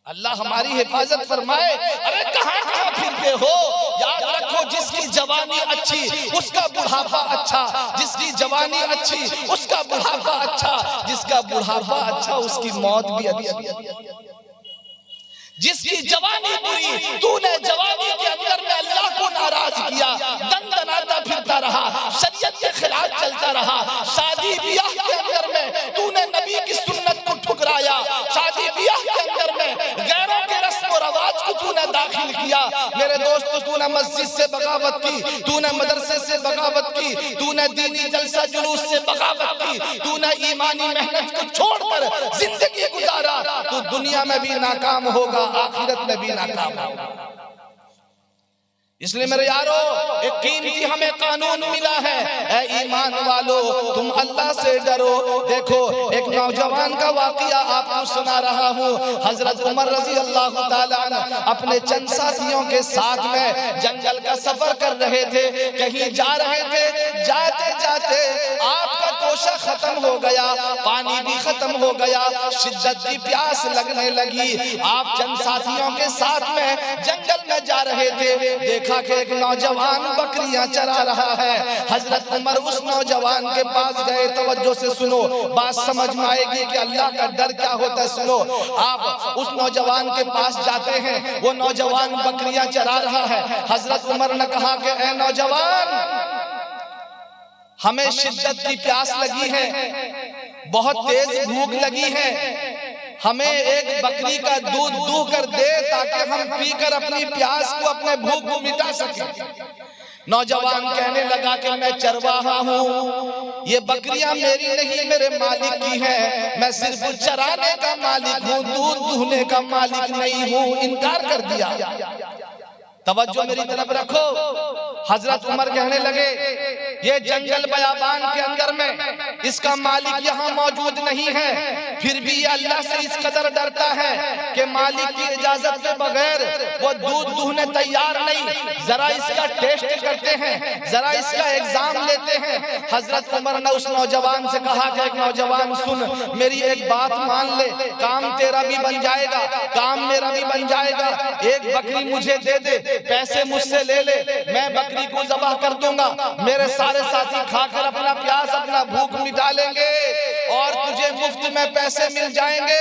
اللہ ہماری حفاظت فرمائے۔ ارے کہاں کہاں پھرتے ہو؟ یاد رکھو، جس کی جوانی اچھی اس کا بڑھاپا اچھا، جس کی جوانی اچھی اس کا بڑھاپا اچھا، جس کا بڑھاپا اچھا اس کی موت بھی اچھی۔ جس کی جوانی بری، تو نے جوانی کے اندر میں اللہ کو ناراض کیا، دن دناتا پھرتا رہا، شریعت کے خلاف چلتا رہا، شادی بیاہ کے اندر میں تو نے نبی کی سنت کو ٹھکرایا، شادی بیاہ کے اندر میں غیروں کے رسم و رواج کو تو نے داخل کیا۔ میرے دوست، تو نے مسجد سے بغاوت کی، تو نے مدرسے سے بغاوت کی، تو نے دینی جلسہ جلوس سے بغاوت کی، تو نے ایمانی محنت کو چھوڑ کر زندگی گزارا، تو دنیا میں بھی ناکام ہوگا، آخرت میں بھی ناکام ہوگا۔ اس لئے میرے یارو، ایک قیمتی ہمیں قانون ملا ہے، اے ایمان والو تم اللہ سے ڈرو۔ دیکھو، ایک نوجوان کا واقعہ آپ کو سنا رہا ہوں۔ حضرت عمر رضی اللہ تعالیٰ عنہ اپنے چند ساتھیوں کے ساتھ میں جنگل کا سفر کر رہے تھے، کہیں جا رہے تھے، جاتے جاتے آپ کا توشہ ختم ہو گیا، پانی بھی ختم ہو گیا، شدت کی پیاس لگنے لگی۔ آپ چند ساتھیوں کے ساتھ میں جنگل میں جا رہے تھے، دیکھا کہ ایک نوجوان بکریاں چرا رہا ہے۔ حضرت عمر اس نوجوان کے پاس گئے، توجہ سے سنو، بات سمجھ میں آئے گی کہ اللہ کا ڈر کیا ہوتا ہے۔ سنو، آپ اس نوجوان کے پاس جاتے ہیں، وہ نوجوان بکریاں چرا رہا ہے۔ حضرت عمر نے کہا کہ اے نوجوان، ہمیں شدت کی پیاس لگی ہے، بہت تیز بھوک لگی ہے، ہمیں ایک بکری کا دودھ دو کر دے تاکہ ہم پی کر اپنی پیاس کو، اپنے بھوک کو مٹا سکیں۔ نوجوان کہنے لگا کہ میں چرواہا ہوں، یہ بکریاں میری نہیں میرے مالک کی ہیں، میں صرف چرانے کا مالک ہوں، دودھ دہنے کا مالک نہیں ہوں۔ انکار کر دیا۔ توجہ میری طرف رکھو۔ حضرت عمر کہنے لگے یہ جنگل بیابان کے اندر میں اس کا مالک یہاں موجود نہیں ہے، پھر بھی یہ اللہ سے اس قدر ڈرتا ہے کہ مالک کی اجازت کے بغیر وہ دودھ دہنے تیار نہیں، ذرا اس کا ٹیسٹ کرتے ہیں، ذرا اس کا ایگزام لیتے ہیں۔ حضرت عمر نے اس نوجوان سے کہا کہ ایک نوجوان سن، میری ایک بات مان لے، کام تیرا بھی بن جائے گا، کام میرا بھی بن جائے گا، ایک بکری مجھے دے دے، پیسے مجھ سے لے لے، میں بکری کو ذبح کر دوں گا، میرے سارے ساتھی کھا کر اپنا پیاس، اپنا بھوک مٹا لیں گے اور تجھے مفت میں پیسے مل جائیں گے۔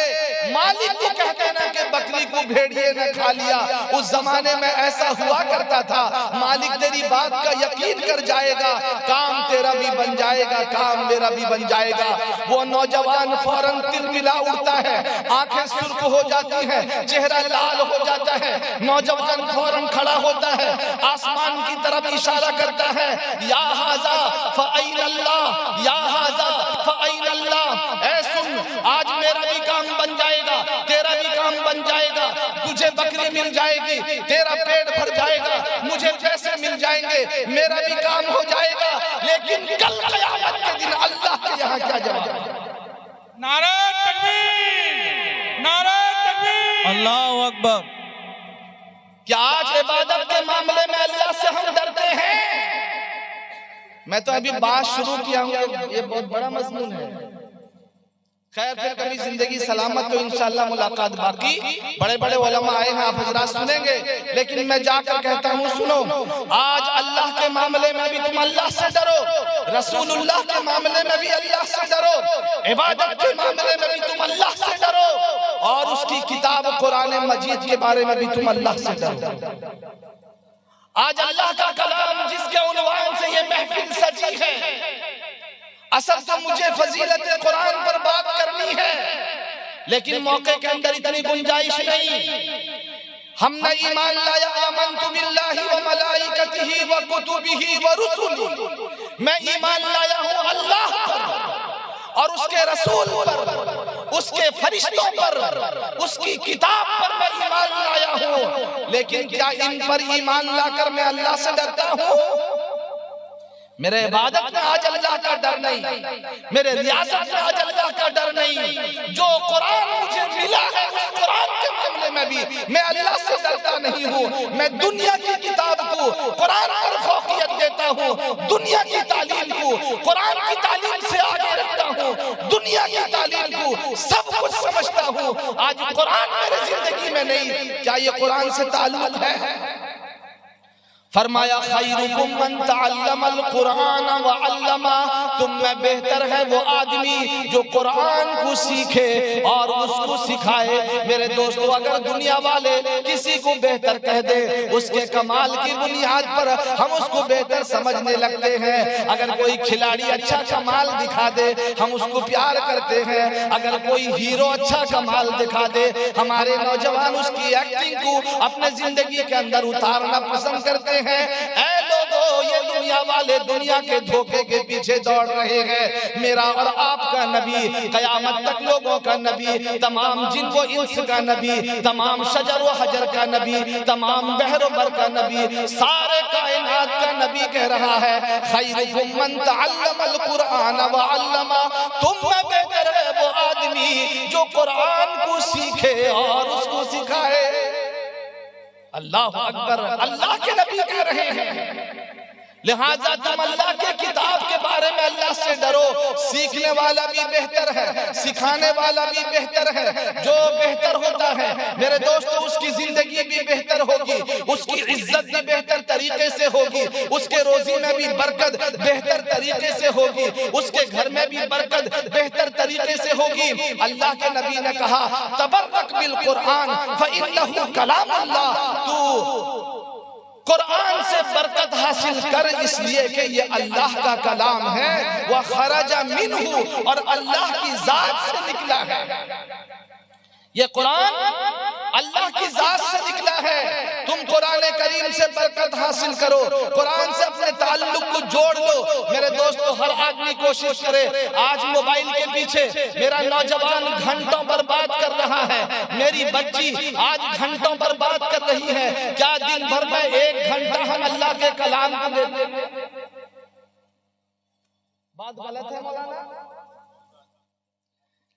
مالک کو کہہ دینا کہ بکری کو بھیڑیے نے کھا لیا۔ اس زمانے میں ایسا ہوا کرتا تھا، مالک تیری بات کا یقین کر جائے گا، کام تیرا بھی بن جائے گا، کام میرا بھی بن جائے گا۔ وہ نوجوان فوراً تلملا اڑتا ہے، آنکھیں سرخ ہو جاتی ہیں، چہرہ لال ہو جاتا ہے۔ نوجوان فوراً کھڑا ہوتا ہے، آسمان کی طرف اشارہ کرتا ہے، یا ھذا فأین اللہ، یا ھذا فأین اللہ۔ اے سن، آج میرا بھی کام بن جائے گا، تیرا بھی کام بن جائے گا، تجھے بکری مل جائے گی، تیرا پیٹ بھر جائے گا، مجھے پیسے مل جائیں گے، میرا بھی کام ہو جائے گا، لیکن کل قیامت کے دن اللہ کے یہاں کیا جواب؟ نعرہ تکبیر، نعرہ تکبیر، اللہ اکبر۔ کیا آج عبادت کے معاملے میں اللہ سے ہم ڈرتے ہیں؟ میں تو ابھی بات شروع کیا ہوں، یہ بہت بڑا مضمون ہے۔ خیر پھر کبھی زندگی سلامت تو انشاءاللہ ملاقات باقی، بڑے بڑے علماء آئے ہیں، آپ حضرات سنیں گے، لیکن میں جا کر کہتا ہوں سنو، آج اللہ کے معاملے میں بھی تم اللہ سے ڈرو، رسول اللہ کے معاملے میں بھی اللہ سے ڈرو، عبادت کے معاملے میں بھی تم اللہ سے ڈرو، اور اس کی کتاب قرآن مجید کے بارے میں بھی تم اللہ سے ڈرو۔ آج اللہ کا کلام جس کے عنوان سے یہ محفل سجی ہے، اصل تو مجھے فضیلت قرآن پر بات کرنی ہے، لیکن موقع کے اندر اتنی گنجائش نہیں۔ ہم نے ایمان لایا، آمنت باللہ وملائکتہ وکتبہ ورسلہ، میں ایمان لایا ہوں اللہ پر اور اس کے رسول پر، اس کے فرشتوں پر، اس کی کتاب پر میں ایمان لایا ہوں، لیکن کیا ان پر ایمان لا کر میں اللہ سے ڈرتا ہوں؟ میرے عبادت میں آج اللہ کا ڈر نہیں، میرے ریاضت میں آج اللہ کا ڈر نہیں۔ جو قرآن مجھے ملا ہے اس قرآن کے معاملے میں بھی میں اللہ سے ڈرتا نہیں ہوں، میں دنیا کی کتاب کو قرآن پر فوقیت دیتا ہوں، دنیا کی تعلیم کو قرآن کی تعلیم سے آگے رکھتا ہوں، دنیا کی تعلیم کو سب کچھ سمجھتا ہوں۔ آج قرآن میرے زندگی میں نہیں، کیا یہ قرآن سے تعلق ہے؟ فرمایا خیرکم من تعلم القرآن وعلما، تم میں بہتر ہے وہ آدمی جو قرآن کو سیکھے اور اس کو سکھائے۔ میرے دوستو، اگر دنیا والے کسی کو بہتر کہہ دے، اس کے کمال کی بنیاد پر ہم اس کو بہتر سمجھنے لگتے ہیں۔ اگر کوئی کھلاڑی اچھا کمال دکھا دے ہم اس کو پیار کرتے ہیں، اگر کوئی ہیرو اچھا کمال دکھا دے ہمارے نوجوان اس کی ایکٹنگ کو اپنے زندگی کے اندر اتارنا پسند کرتے ہیں۔ اے لوگو، یہ دنیا والے دنیا کے دھوکے کے پیچھے دوڑ رہے ہیں۔ میرا اور آپ کا نبی، قیامت تک لوگوں کا نبی، تمام جن و انس کا نبی، تمام شجر و حجر کا نبی، تمام بحر و بر کا نبی، سارے کائنات کا نبی کہہ رہا ہے خیرکم من تعلم القرآن وعلما، تم میں بہتر ہے وہ آدمی جو قرآن کو سیکھے اور اس کو سکھائے۔ اللہ اکبر، اللہ کے نبی کہہ رہے ہیں، لہٰذا تم اللہ کے کتاب کے بارے میں اللہ سے ڈرو۔ سیکھنے والا بھی بہتر ہے، سکھانے والا بھی بہتر ہے۔ جو بہتر ہوتا ہے میرے دوستو اس کی زندگی بھی بہتر ہوگی، اس کی عزت بھی بہتر طریقے سے ہوگی، اس کے روزی میں بھی برکت بہتر طریقے سے ہوگی، اس کے گھر میں بھی برکت بہتر طریقے سے ہوگی۔ اللہ کے نبی نے کہا تبرک بالقرآن فإنہ کلام اللہ، تو قرآن سے برکت حاصل کر، اس لیے کہ یہ اللہ کا کلام ہے، وَخَرَجَ مِنْهُ، اور اللہ کی ذات سے نکلا ہے۔ یہ قرآن اللہ کی ذات سے نکلا ہے۔ تم قرآن کریم سے برکت حاصل کرو، قرآن سے اپنے تعلق کو جوڑ لو۔ میرے دوستو ہر آدمی کوشش کرے، آج موبائل کے پیچھے میرا نوجوان گھنٹوں برباد کر رہا ہے، میری بچی آج گھنٹوں برباد کر رہی ہے۔ کیا دن بھر میں 1 گھنٹہ ہم اللہ کے کلام کو دیتے ہیں؟ بات غلط ہے مولانا؟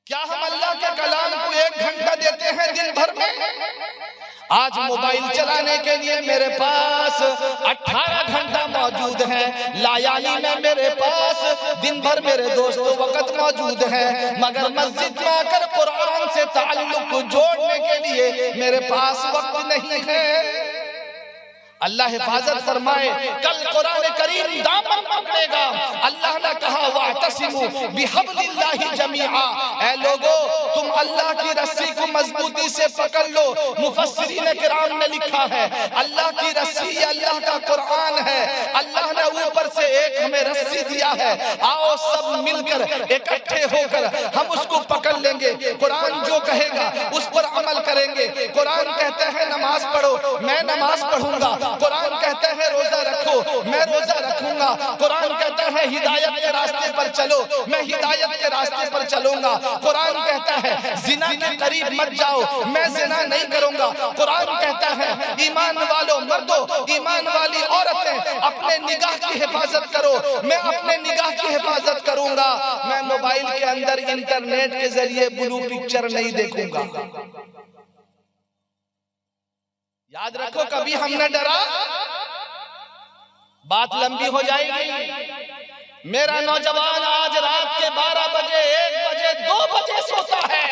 کیا ہم اللہ کے کلام کو 1 گھنٹہ دیتے ہیں دن بھر میں؟ آج موبائل چلانے کے لیے میرے پاس 18 گھنٹہ موجود ہے، لایانی میں میرے پاس دن بھر میرے دوستو وقت موجود ہے، مگر مسجد میں آ کر قرآن سے تعلق کو جوڑنے کے لیے میرے پاس وقت نہیں ہے۔ اللہ حفاظت فرمائے، کل قرآن کریم دامن پکڑے گا۔ اللہ نے کہا وَاعْتَصِمُوا بِحَبْلِ اللَّهِ جَمِيعًا، اے لوگو تم اللہ کی رسی کو مضبوطی سے پکڑ لو۔ مفسرین کرام نے لکھا ہے اللہ کی رسی یہ اللہ کا قرآن ہے، اللہ نے اوپر سے ایک ہمیں رسی دیا ہے، آؤ سب مل کر اکٹھے ہو کر ہم اس کو پکڑ لیں گے۔ قرآن جو کہے گا اس پر عمل کریں گے۔ قرآن کہتا ہے نماز پڑھو، میں نماز پڑھوں گا۔ قرآن کہتا ہے روزہ رکھو، میں روزہ رکھوں گا۔ قرآن کہتا ہے ہدایت کے راستے پر چلو، میں ہدایت کے راستے پر چلوں گا۔ قرآن کہتا ہے زنا کے قریب مت جاؤ، میں زنا نہیں کروں گا۔ قرآن کہتا ہے ایمان والو مردو، ایمان والی عورتیں اپنے نگاہ کی حفاظت کرو، میں اپنے نگاہ کی حفاظت کروں گا۔ میں موبائل کے اندر انٹرنیٹ کے ذریعے بلو پکچر نہیں دیکھوں گا۔ یاد رکھو کبھی ہم نے ڈرا، بات لمبی ہو جائے گی۔ میرا نوجوان آج رات کے 12 بجے 1 بجے 2 بجے سوتا ہے،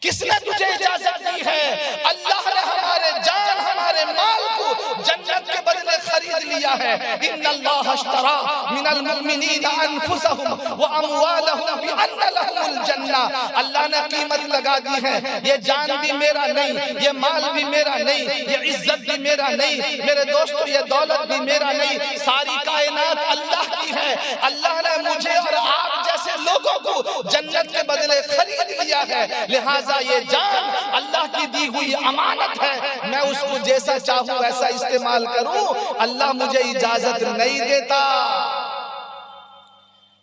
کس نے تجھے اجازت دی ہے؟ اللہ نے ہمارے جان ہمارے مال کو جنت کے بدلے خرید لیا ہے۔ ان اللہ اشترى من المؤمنین انفسهم واموالهم بان لهم الجنہ، اللہ نے قیمت لگا دی ہے۔ یہ جان بھی میرا نہیں، یہ مال بھی میرا نہیں، یہ عزت بھی میرا نہیں، میرے دوستو یہ دولت بھی میرا نہیں، ساری کائنات اللہ کی ہے۔ اللہ نے مجھے اور آپ جیسے لوگوں کو جنت کے بدلے خرید لیا ہے، لہٰذا یہ جان اللہ کی دی ہوئی امانت ہے، میں اس کو جیسا چاہوں ایسا استعمال کروں، اللہ مجھے اجازت نہیں دیتا۔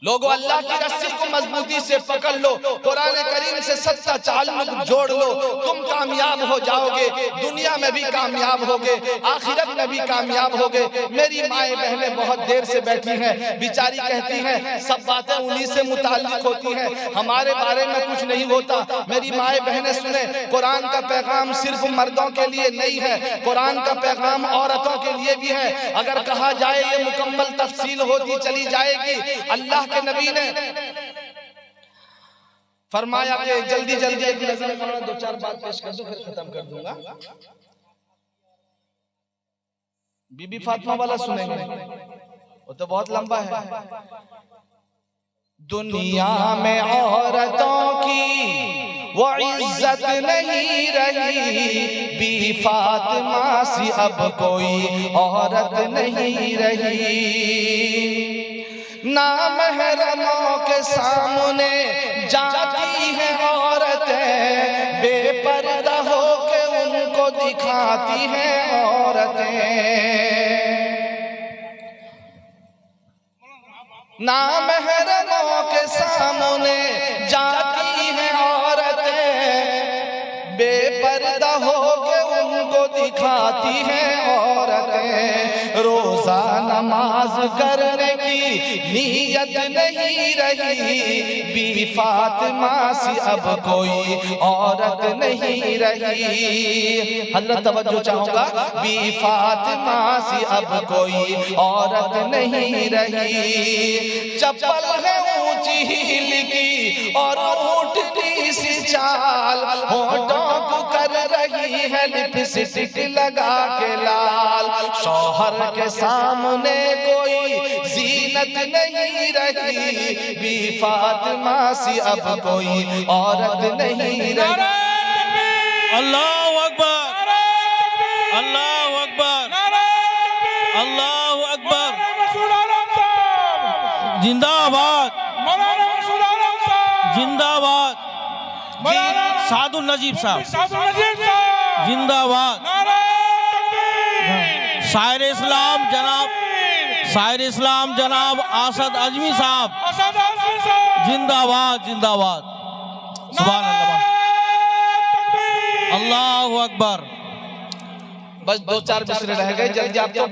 لوگو اللہ کی رسی کو مضبوطی سے پکڑ لو، قرآن کریم سے سچا تعلق جوڑ لو، تم کامیاب ہو جاؤ گے، دنیا میں بھی کامیاب ہوگے، آخرت میں بھی کامیاب ہوگے۔ میری مائیں بہنیں بہت دیر سے بیٹھی ہیں، بیچاری کہتی ہیں سب باتیں انہی سے متعلق ہوتی ہیں، ہمارے بارے میں کچھ نہیں ہوتا۔ میری مائیں بہنیں سنیں، قرآن کا پیغام صرف مردوں کے لیے نہیں ہے، قرآن کا پیغام عورتوں کے لیے بھی ہے۔ اگر کہا جائے یہ مکمل تفصیل ہوتی چلی جائے گی۔ اللہ کے نبی نے فرمایا کہ جلدی جلدی ایک نظر کرو، 2-4 بات پیش کر دو پھر ختم کر دوں گا۔ بی بی فاطمہ والا سنیں گے، وہ تو بہت لمبا ہے۔ دنیا میں عورتوں کی وہ عزت نہیں رہی، بی فاطمہ سی اب کوئی عورت نہیں رہی۔ نامحرموں کے سامنے جاتی ہیں عورتیں، بے پردہ ہو کے ان کو دکھاتی ہیں عورتیں۔ نامحرموں کے سامنے جاتی ہیں عورتیں، بے پردہ ہو کے ان کو دکھاتی کھاتی ہیں عورتیں، روزہ نماز کرنے کی نیت نہیں رہی، بی فاطمہ سی اب کوئی عورت نہیں رہی۔ حضرت توجہ چاہوں گا، بی فاطمہ سی اب کوئی عورت نہیں رہی، چپل ہے اونچی ہیل کی اور اونٹنی سی چال، ہونٹوں کو کر رہی ہے لپسٹک لگا کے لال، شوہر کے سامنے کوئی زینت نہیں رہی، بی فاطمہ سی اب کوئی عورت نہیں رہی۔ اللہ اکبر، اللہ اکبر، اللہ اکبر، زندہ آباد، زندہ آباد، سعد النجیب صاحب زندہ آباد، شاعر اسلام جناب اسد اعظمی صاحب زندہ آباد، زندہ آباد، سبحان اللہ، اللہ اکبر۔ بس دو چار مصرے رہ گئے، جلدی آپ کو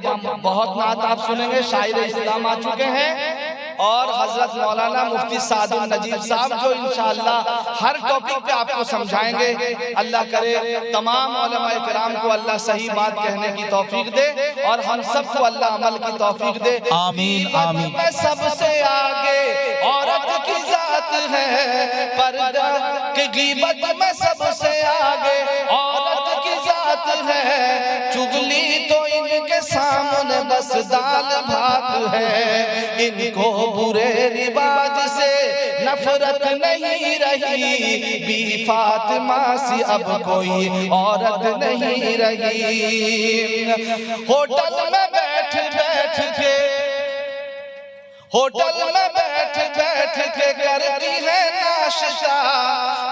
بہت نعت آپ سنیں گے، شاعر اسلام آ چکے ہیں، اور حضرت مولانا مفتی سعد النجیب صاحب جو انشاءاللہ ہر ٹاپک پہ آپ کو سمجھائیں گے۔ اللہ کرے تمام علماء کرام کو اللہ صحیح بات کہنے کی توفیق دے، اور ہم سب کو اللہ عمل کی توفیق دے۔ آمین آمین۔ میں سب سے آگے عورت کی ذات ہے، پردہ کی غیبت میں سب سے آگے عورت کی ذات ہے، چغلی تو ان کے سامنے بس دال بھات ہے، ان کو برے رواج سے نفرت نہیں رہی، بی فاطمہ سی اب کوئی عورت نہیں رہی۔ ہوٹل میں بیٹھ کے کرتی ہے ناشتہ،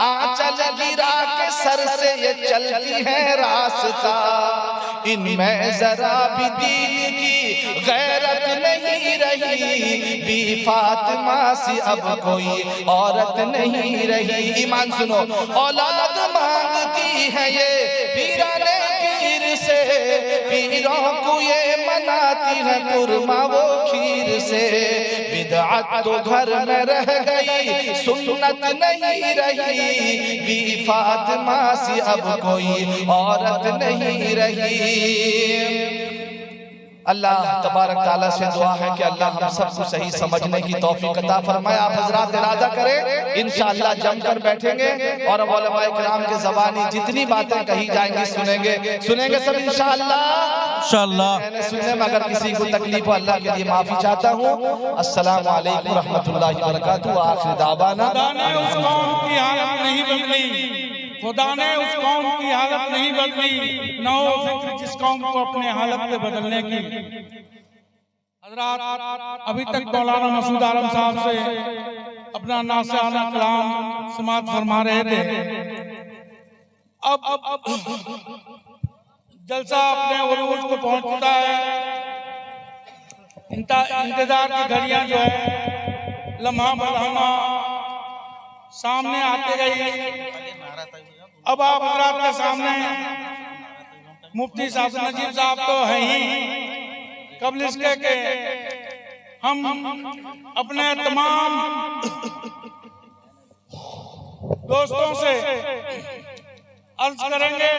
آنچل گرا کے سر سے یہ چلتی ہے راستہ، ان میں ذرا بھی دین کی غیرت نہیں رہی، بی فاطمہ سی اب کوئی عورت نہیں رہی۔ ایمان سنو، اولاد مانگتی ہے یہ پیرانے پیر سے، پیروں کو یہ مناتی ہے قرمہ وہ کھیر سے، بدعت تو گھر میں رہ گئی سنت نہیں رہی، بی فاطمہ سی اب کوئی عورت نہیں رہی۔ اللہ تبارک تعالیٰ سے دعا ہے کہ اللہ ہم سب کو صحیح سمجھنے کی توفیق عطا فرمائے۔ آپ حضرات ارادہ کریں، انشاءاللہ جم کر بیٹھیں گے اور علماء کرام کے زبانی جتنی باتیں کہی جائیں گی سنیں گے سب انشاءاللہ۔ انشاءاللہ سننے میں اگر کسی کو تکلیف ہو اللہ کے لیے معافی چاہتا ہوں۔ السلام علیکم ورحمۃ اللہ وبرکاتہ، آخر دعوانا۔ خدا نے اس قوم کی حالت نہیں بدلی، خدا نے اس قوم کی حالت نہیں بدلی، نہ ہو فکر جس قوم کو اپنے حالت پہ بدلنے کی۔ حضرات ابھی تک مولانا مسعود عالم صاحب سے اپنا ناصحانہ کلام سماعت فرما رہے تھے، اب جلسہ اپنے عروج کو پہنچتا ہے، انتظار کی گھڑیاں جو ہے لمحہ بلمحہ سامنے آتے گئی۔ اب آپ حضرات کے سامنے مفتی سعد النجیب صاحب تو ہیں ہی، قبل اس کے کہ ہم اپنے تمام دوستوں سے عرض کریں گے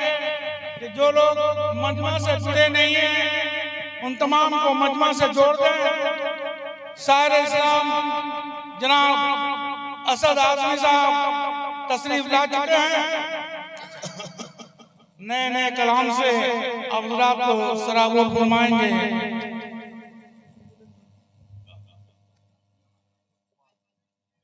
کہ جو لوگ مجمع سے جڑے نہیں ہیں ان تمام کو مجمع سے جوڑ دیں۔ شاعر اسلام جناب اسد اعظمی صاحب تشریف لا چکے ہیں، نئے کلام سے آپ حضرات کو سرابور فرمائیں گے۔